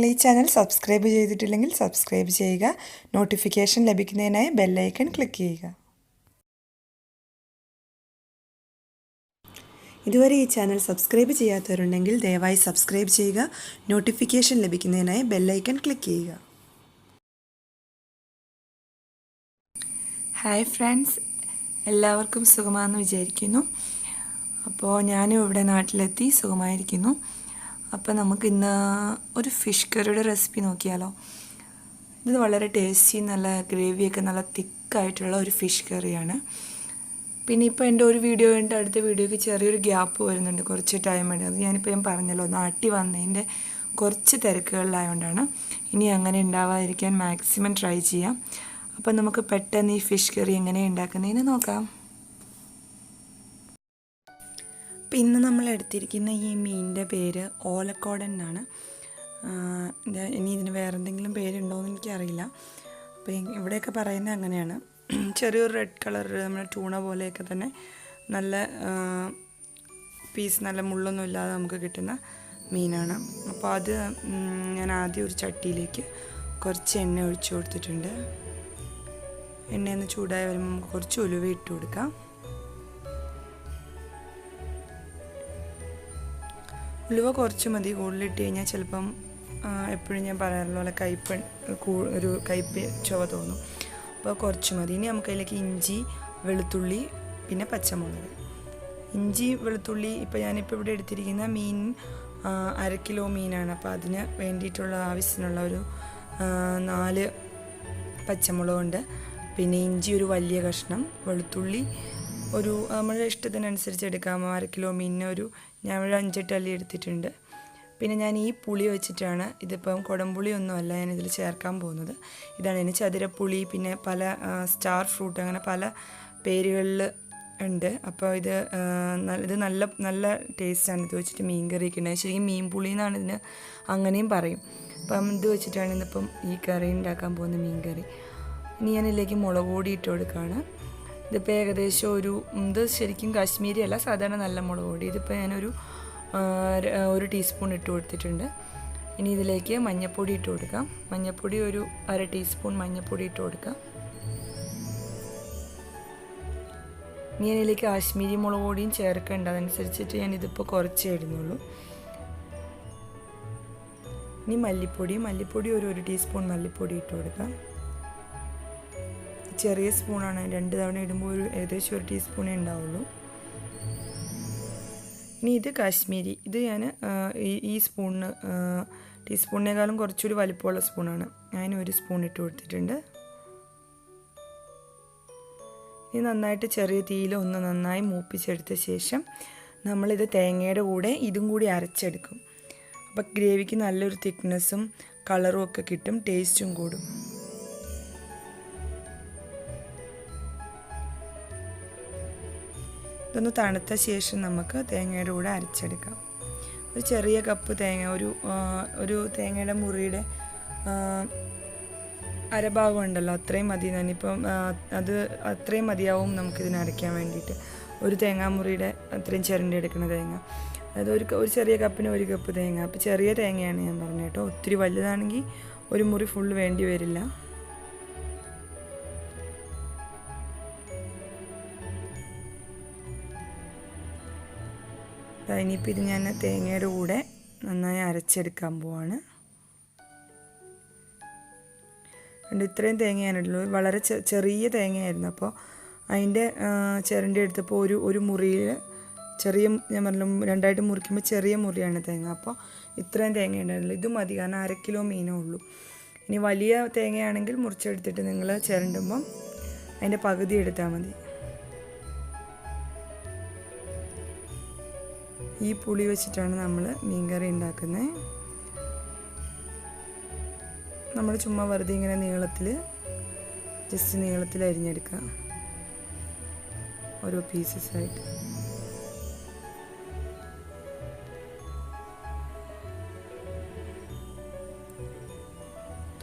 ഈ channel subscribe ചെയ്തിട്ടില്ലെങ്കിൽ subscribe ചെയ്യുക. നോട്ടിഫിക്കേഷൻ ലഭിക്കുന്നതിനായി ബെൽ ഐക്കൺ ക്ലിക്ക് ചെയ്യുക. ഇതുവരെ ഈ ചാനൽ സബ്സ്ക്രൈബ് ചെയ്യാത്തവരുണ്ടെങ്കിൽ ദയവായി സബ്സ്ക്രൈബ് ചെയ്യുക. നോട്ടിഫിക്കേഷൻ ലഭിക്കുന്നതിനായി ബെൽ ഐക്കൺ ക്ലിക്ക് ചെയ്യുക. ഹായ് ഫ്രണ്ട്സ്, എല്ലാവർക്കും സുഖമാണെന്ന് വിചാരിക്കുന്നു. അപ്പോൾ ഞാനും ഇവിടെ നാട്ടിലെത്തി സുഖമായിരിക്കുന്നു. അപ്പോൾ നമുക്കിന്ന് ഒരു ഫിഷ് കറിയുടെ റെസിപ്പി നോക്കിയാലോ. ഇത് വളരെ ടേസ്റ്റി, നല്ല ഗ്രേവിയൊക്കെ നല്ല തിക്കായിട്ടുള്ള ഒരു ഫിഷ് കറിയാണ്. പിന്നെ ഇപ്പോൾ എൻ്റെ ഒരു വീഡിയോ ഉണ്ട്, അടുത്ത വീഡിയോയ്ക്ക് ചെറിയൊരു ഗ്യാപ്പ് വരുന്നുണ്ട്, കുറച്ച് ടൈം ഉണ്ട്. അത് ഞാൻ പറഞ്ഞല്ലോ, നാട്ടിൽ വന്നതിൻ്റെ കുറച്ച് തിരക്കുകളിലായതുകൊണ്ടാണ്. ഇനി അങ്ങനെ ഉണ്ടാവാതിരിക്കാൻ മാക്സിമം ട്രൈ ചെയ്യാം. അപ്പോൾ നമുക്ക് പെട്ടെന്ന് ഈ ഫിഷ് കറി എങ്ങനെ ഉണ്ടാക്കുന്നതെന്ന് നോക്കാം. അപ്പോൾ ഇന്ന് നമ്മൾ എടുത്തിരിക്കുന്ന ഈ മീനിൻ്റെ പേര് ഓലക്കോടൻ എന്നാണ്. ഇനി ഇതിന് വേറെ എന്തെങ്കിലും പേരുണ്ടോയെന്ന് എനിക്കറിയില്ല. അപ്പോൾ ഇവിടെയൊക്കെ പറയുന്നത് അങ്ങനെയാണ്. ചെറിയൊരു റെഡ് കളർ, നമ്മുടെ ടൂണ പോലെയൊക്കെ തന്നെ നല്ല പീസ്, നല്ല മുള്ളൊന്നും ഇല്ലാതെ നമുക്ക് കിട്ടുന്ന മീനാണ്. അപ്പോൾ അത് ഞാൻ ആദ്യം ഒരു ചട്ടിയിലേക്ക് കുറച്ച് എണ്ണ ഒഴിച്ചു കൊടുത്തിട്ടുണ്ട്. എണ്ണയൊന്ന് ചൂടായി വരുമ്പോൾ നമുക്ക് കുറച്ച് ഉലുവ ഇട്ട് കൊടുക്കാം. ഉലുവ കുറച്ച് മതി, കൂടുതലിട്ട് കഴിഞ്ഞാൽ ചിലപ്പം എപ്പോഴും ഞാൻ പറയാറുള്ള പോലെ ഒരു കയ്പ്പ് ചുവ തോന്നും. അപ്പോൾ കുറച്ച് മതി. ഇനി നമുക്ക് അതിലേക്ക് ഇഞ്ചി, വെളുത്തുള്ളി, പിന്നെ പച്ചമുളക്. ഇഞ്ചി, വെളുത്തുള്ളി, ഇപ്പോൾ ഞാനിപ്പോൾ ഇവിടെ എടുത്തിരിക്കുന്ന മീൻ 1/2 കിലോ മീനാണ്. അപ്പോൾ അതിന് വേണ്ടിയിട്ടുള്ള ആവശ്യത്തിനുള്ള ഒരു 4 പച്ചമുളകുണ്ട്. പിന്നെ ഇഞ്ചി ഒരു വലിയ കഷ്ണം, വെളുത്തുള്ളി ഒരു നമ്മുടെ ഇഷ്ടത്തിനനുസരിച്ച് എടുക്കാം. 1/2 കിലോ മീനിന് ഞാൻ ഒരു 5-8 അല്ലി എടുത്തിട്ടുണ്ട്. പിന്നെ ഞാൻ ഈ പുളി വെച്ചിട്ടാണ്, ഇതിപ്പം കുടംപുളിയൊന്നുമല്ല ഞാനിതിൽ ചേർക്കാൻ പോകുന്നത്. ഇതാണ് ഇതിന് ചതുരപ്പുളി, പിന്നെ പല സ്റ്റാർ ഫ്രൂട്ട്, അങ്ങനെ പല പേരുകളിൽ ഉണ്ട്. അപ്പോൾ ഇത് നല്ല നല്ല ടേസ്റ്റാണ്. ഇത് വെച്ചിട്ട് മീൻ കറിയൊക്കെ ഉണ്ടാകും. ശരിക്കും മീൻ പുളി എന്നാണ് ഇതിന്, അങ്ങനെയും പറയും. അപ്പം ഇത് വെച്ചിട്ടാണ് ഇന്നിപ്പം ഈ കറി ഉണ്ടാക്കാൻ പോകുന്ന മീൻ കറി. ഇനി ഞാൻ ഇതിലേക്ക് മുളക് പൊടി ഇട്ട് കൊടുക്കുകയാണ്. ഇതിപ്പോൾ ഏകദേശം ഇത് ശരിക്കും കാശ്മീരി അല്ല, സാധാരണ നല്ല മുളക് പൊടി. ഇതിപ്പോൾ ഞാനൊരു 1 ടീസ്പൂൺ ഇട്ട് കൊടുത്തിട്ടുണ്ട്. ഇനി ഇതിലേക്ക് മഞ്ഞൾപ്പൊടി ഇട്ട് കൊടുക്കാം. മഞ്ഞൾപ്പൊടി ഒരു 1/2 ടീസ്പൂൺ മഞ്ഞൾപ്പൊടി ഇട്ട് കൊടുക്കാം. ഇനി ഇതിലേക്ക് കാശ്മീരി മുളക് പൊടിയും ചേർക്കേണ്ട, അതനുസരിച്ചിട്ട് ഞാനിതിപ്പോൾ കുറച്ചേ ഇടുന്നുള്ളൂ. ഇനി മല്ലിപ്പൊടി ഒരു 1 ടീസ്പൂൺ മല്ലിപ്പൊടി ഇട്ട് കൊടുക്കാം. ചെറിയ സ്പൂണാണ്, 2 തവണ ഇടുമ്പോൾ ഏകദേശം 1 ടീസ്പൂണേ ഉണ്ടാവുള്ളൂ. ഇനി ഇത് കാശ്മീരി, ഇത് ഞാൻ ഈ സ്പൂണിന്, ടീസ്പൂണിനേക്കാളും കുറച്ചൊരു വലിപ്പമുള്ള സ്പൂണാണ്. ഞാൻ 1 സ്പൂൺ ഇട്ട് കൊടുത്തിട്ടുണ്ട്. ഇത് നന്നായിട്ട് ചെറിയ തീയിൽ ഒന്ന് നന്നായി മൂപ്പിച്ചെടുത്ത ശേഷം നമ്മളിത് തേങ്ങയുടെ കൂടെ ഇതും കൂടി അരച്ചെടുക്കും. അപ്പോൾ ഗ്രേവിക്ക് നല്ലൊരു തിക്നെസ്സും കളറും ഒക്കെ കിട്ടും, ടേസ്റ്റും കൂടും. ഇതൊന്ന് തണുത്ത ശേഷം നമുക്ക് തേങ്ങയുടെ കൂടെ അരച്ചെടുക്കാം. ഒരു ചെറിയ കപ്പ് തേങ്ങ, ഒരു തേങ്ങയുടെ മുറിയുടെ അരഭാഗം ഉണ്ടല്ലോ, അത്രയും മതി. ഞാനിപ്പം അത് അത്രയും മതിയാവും നമുക്കിതിന് അരയ്ക്കാൻ വേണ്ടിയിട്ട്. ഒരു തേങ്ങാമുറിയുടെ അത്രയും ചിരണ്ടി എടുക്കുന്ന തേങ്ങ, അതായത് ഒരു ചെറിയ കപ്പിന് 1 കപ്പ് തേങ്ങ. അപ്പോൾ ചെറിയ തേങ്ങയാണ് ഞാൻ പറഞ്ഞത് കേട്ടോ. ഒത്തിരി വലുതാണെങ്കിൽ ഒരു മുറി ഫുള്ള് വേണ്ടി വരില്ല. ഇനിയിപ്പോൾ ഇത് ഞാൻ തേങ്ങയുടെ കൂടെ നന്നായി അരച്ചെടുക്കാൻ പോവാണ്. ഇത്രയും തേങ്ങയാണുള്ളൂ, വളരെ ചെറിയ തേങ്ങയായിരുന്നു. അപ്പോൾ അതിൻ്റെ ചിരണ്ടി എടുത്തപ്പോൾ ഒരു മുറിയിൽ ഞാൻ പറഞ്ഞു 2ആയിട്ട് മുറിക്കുമ്പോൾ ചെറിയ മുറിയാണ് തേങ്ങ. അപ്പോൾ ഇത്രയും തേങ്ങ ഉണ്ടായിരുന്നുള്ളൂ. ഇത് മതി, കാരണം 1/2 കിലോ മീനേ ഉള്ളൂ. ഇനി വലിയ തേങ്ങയാണെങ്കിൽ മുറിച്ചെടുത്തിട്ട് നിങ്ങൾ ചിരണ്ടുമ്പം അതിൻ്റെ പകുതി എടുത്താൽ മതി. ഈ പുളി വെച്ചിട്ടാണ് നമ്മൾ മീൻ കറി ഉണ്ടാക്കുന്നത്. നമ്മൾ ചുമ്മാ വെറുതെ ഇങ്ങനെ ജസ്റ്റ് നീളത്തിൽ അരിഞ്ഞെടുക്കുക, ഓരോ പീസസ് ആയിട്ട്.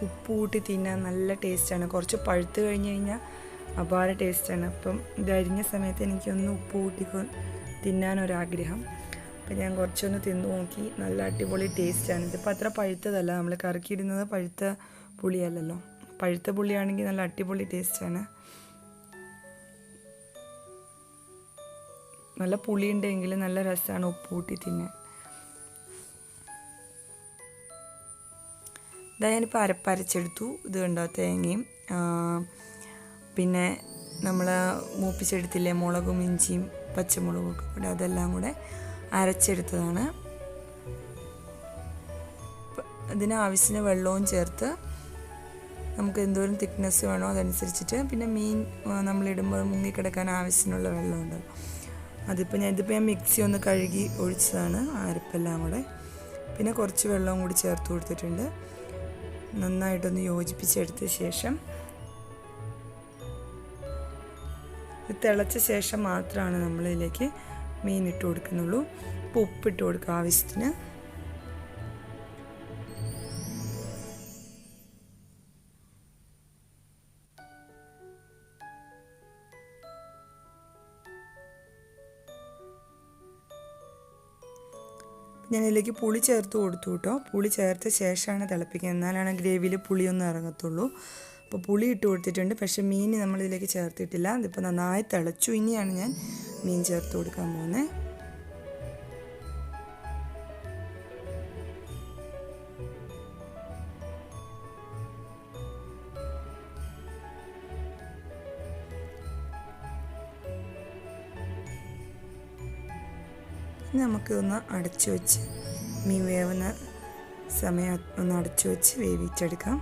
ഉപ്പ് കൂട്ടി തിന്നാൻ നല്ല ടേസ്റ്റാണ്. കുറച്ച് പഴുത്ത് കഴിഞ്ഞ് കഴിഞ്ഞാൽ അപാര ടേസ്റ്റാണ്. അപ്പം ഇത് അരിഞ്ഞ സമയത്ത് എനിക്കൊന്ന് ഉപ്പ് കൂട്ടി തിന്നാനൊരാഗ്രഹം. അപ്പോൾ ഞാൻ കുറച്ചൊന്ന് തിന്നു നോക്കി. നല്ല അടിപൊളി ടേസ്റ്റാണ്. ഇതിപ്പോൾ അത്ര പഴുത്തതല്ല, നമ്മൾ കറക്കിയിടുന്നത് പഴുത്ത പുളിയല്ലല്ലോ. പഴുത്ത പുളിയാണെങ്കിൽ നല്ല അടിപൊളി ടേസ്റ്റാണ്. നല്ല പുളി ഉണ്ടെങ്കിൽ നല്ല രസമാണ് ഉപ്പ് കൂട്ടി തിന്നാൻ. ഇതാ ഞാനിപ്പോൾ അരച്ചെടുത്തു. ഇത് കണ്ടോ, തേങ്ങയും പിന്നെ നമ്മൾ മൂപ്പിച്ചെടുത്തില്ലേ മുളകും ഇഞ്ചിയും പച്ചമുളകും ഒക്കെ കൂടെ, അതെല്ലാം കൂടെ അരച്ചെടുത്തതാണ്. ഇതിന് ആവശ്യത്തിന് വെള്ളവും ചേർത്ത് നമുക്ക് എന്തോരം തിക്നെസ് വേണോ അതനുസരിച്ചിട്ട്, പിന്നെ മീൻ നമ്മളിടുമ്പോൾ മുങ്ങിക്കിടക്കാൻ ആവശ്യത്തിനുള്ള വെള്ളമുണ്ട്. ഇതിപ്പോൾ ഞാൻ മിക്സി ഒന്ന് കഴുകി ഒഴിച്ചതാണ് അരപ്പെല്ലാം കൂടെ. പിന്നെ കുറച്ച് വെള്ളവും കൂടി ചേർത്ത് കൊടുത്തിട്ടുണ്ട്. നന്നായിട്ടൊന്ന് യോജിപ്പിച്ചെടുത്ത ശേഷം ഇത് തിളച്ച ശേഷം മാത്രമാണ് നമ്മളിതിലേക്ക് മീൻ ഇട്ട് കൊടുക്കുന്നുള്ളൂ. ഇപ്പോൾ ഉപ്പിട്ട് കൊടുക്കുക ആവശ്യത്തിന്. ഞാനിതിലേക്ക് പുളി ചേർത്ത് കൊടുത്തു കേട്ടോ. പുളി ചേർത്ത ശേഷമാണ് തിളപ്പിക്കുന്നത്, എന്നാലാണ് ഗ്രേവിയിൽ പുളിയൊന്നും ഇറങ്ങത്തുള്ളൂ. അപ്പോൾ പുളി ഇട്ട് കൊടുത്തിട്ടുണ്ട്, പക്ഷേ മീൻ നമ്മളിതിലേക്ക് ചേർത്തിട്ടില്ല. ഇതിപ്പോൾ നന്നായി തിളച്ചു. ഇനിയാണ് ഞാൻ മീൻ ചേർത്ത് കൊടുക്കാൻ പോകുന്നത്. നമുക്ക് ഒന്ന് അടച്ചു വെച്ച് മീൻ വേവുന്ന സമയം ഒന്ന് അടച്ചു വെച്ച് വേവിച്ചെടുക്കാം.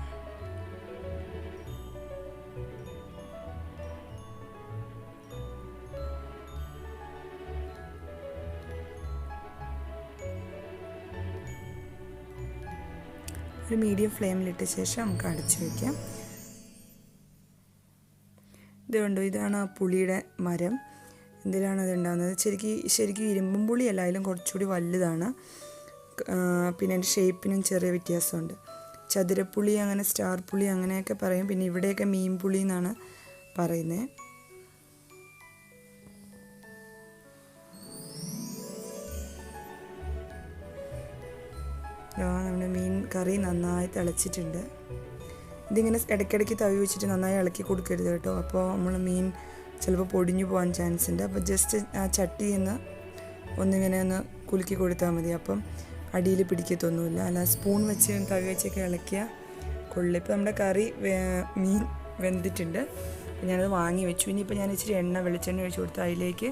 ഒരു മീഡിയം ഫ്ലെയിമിലിട്ട ശേഷം നമുക്ക് അടച്ചു വയ്ക്കാം. ഇതുകൊണ്ട് ഇതാണ് ആ പുളിയുടെ മരം. എന്തിനാണ് അത് ഉണ്ടാകുന്നത്? ശരിക്കും ഇരുമ്പും പുളിയല്ല, അതിലും കുറച്ചുകൂടി വലുതാണ്. പിന്നെ അതിൻ്റെ ഷേപ്പിനും ചെറിയ വ്യത്യാസമുണ്ട്. ചതുരപ്പുളി, അങ്ങനെ സ്റ്റാർ പുളി അങ്ങനെയൊക്കെ പറയും. പിന്നെ ഇവിടെയൊക്കെ മീൻ പുളി എന്നാണ് പറയുന്നത്. നമ്മുടെ മീൻ കറി നന്നായി തിളച്ചിട്ടുണ്ട്. ഇതിങ്ങനെ ഇടയ്ക്കിടയ്ക്ക് തവി വെച്ചിട്ട് നന്നായി ഇളക്കി കൊടുക്കരുത് കേട്ടോ. അപ്പോൾ നമ്മൾ മീൻ ചിലപ്പോൾ പൊടിഞ്ഞു പോകാൻ ചാൻസ് ഉണ്ട്. അപ്പോൾ ജസ്റ്റ് ആ ചട്ടിയിൽ നിന്ന് ഒന്നിങ്ങനെ ഒന്ന് കുലുക്കി കൊടുത്താൽ മതി. അപ്പം അടിയിൽ പിടിക്കത്തൊന്നുമില്ല. അല്ല സ്പൂൺ വെച്ച് തവി വെച്ചൊക്കെ ഇളക്കിയാൽ കൊള്ളിൽ. ഇപ്പോൾ നമ്മുടെ കറി മീൻ വെന്തിട്ടുണ്ട്. അപ്പോൾ ഞാനത് വാങ്ങി വെച്ചു. ഇനിയിപ്പോൾ ഞാൻ ഇച്ചിരി വെളിച്ചെണ്ണ ഒഴിച്ച് കൊടുത്ത് അതിലേക്ക്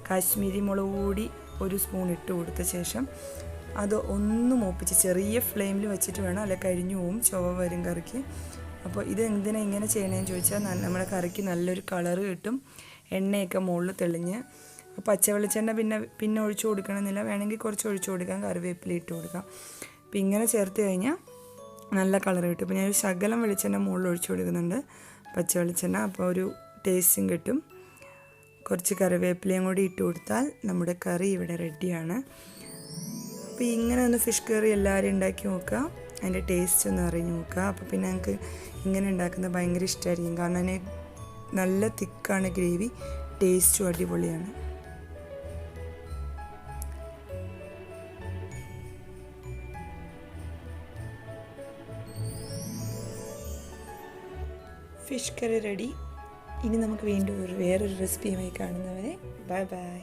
കാശ്മീരി മുളക് കൂടി ഒരു സ്പൂൺ ഇട്ട് കൊടുത്ത ശേഷം അത് ഒന്ന് മൂപ്പിച്ച് ചെറിയ ഫ്ലെയിമിൽ വെച്ചിട്ട് വേണം, അല്ല കരിഞ്ഞു പോവും, ചുവ വരും കറിക്ക്. അപ്പോൾ ഇത് എന്തിനാണ് ഇങ്ങനെ ചെയ്യണമെന്ന് ചോദിച്ചാൽ നമ്മുടെ കറിക്ക് നല്ലൊരു കളറ് കിട്ടും. എണ്ണയൊക്കെ മുകളിൽ തെളിഞ്ഞ്. പച്ച വെളിച്ചെണ്ണ പിന്നെ ഒഴിച്ചു കൊടുക്കണമെന്നില്ല, വേണമെങ്കിൽ കുറച്ച് ഒഴിച്ചു കൊടുക്കാം, കറിവേപ്പില ഇട്ട് കൊടുക്കാം. അപ്പോൾ ഇങ്ങനെ ചേർത്ത് കഴിഞ്ഞാൽ നല്ല കളർ കിട്ടും. ഇപ്പോൾ ഞാനൊരു ശകലം വെളിച്ചെണ്ണ മുകളിൽ ഒഴിച്ചു കൊടുക്കുന്നുണ്ട്, പച്ച വെളിച്ചെണ്ണ. അപ്പോൾ ഒരു ടേസ്റ്റും കിട്ടും. കുറച്ച് കറിവേപ്പിലയും കൂടി ഇട്ട് കൊടുത്താൽ നമ്മുടെ കറി ഇവിടെ റെഡിയാണ്. അപ്പോൾ ഇങ്ങനെ ഒന്ന് ഫിഷ് കറി എല്ലാവരും ഉണ്ടാക്കി നോക്കുക, അതിൻ്റെ ടേസ്റ്റ് ഒന്ന് അറിഞ്ഞു നോക്കുക. അപ്പോൾ പിന്നെ ഞങ്ങൾക്ക് ഇങ്ങനെ ഉണ്ടാക്കുന്നത് ഭയങ്കര ഇഷ്ടമായിരിക്കും. കാരണം അതിന് നല്ല തിക്കാണ് ഗ്രേവി, ടേസ്റ്റും അടിപൊളിയാണ്. Fish curry ready. ഇനി നമുക്ക് വീണ്ടും വേറൊരു റെസിപ്പിയുമായി കാണുന്നവരെ ബൈ ബൈ.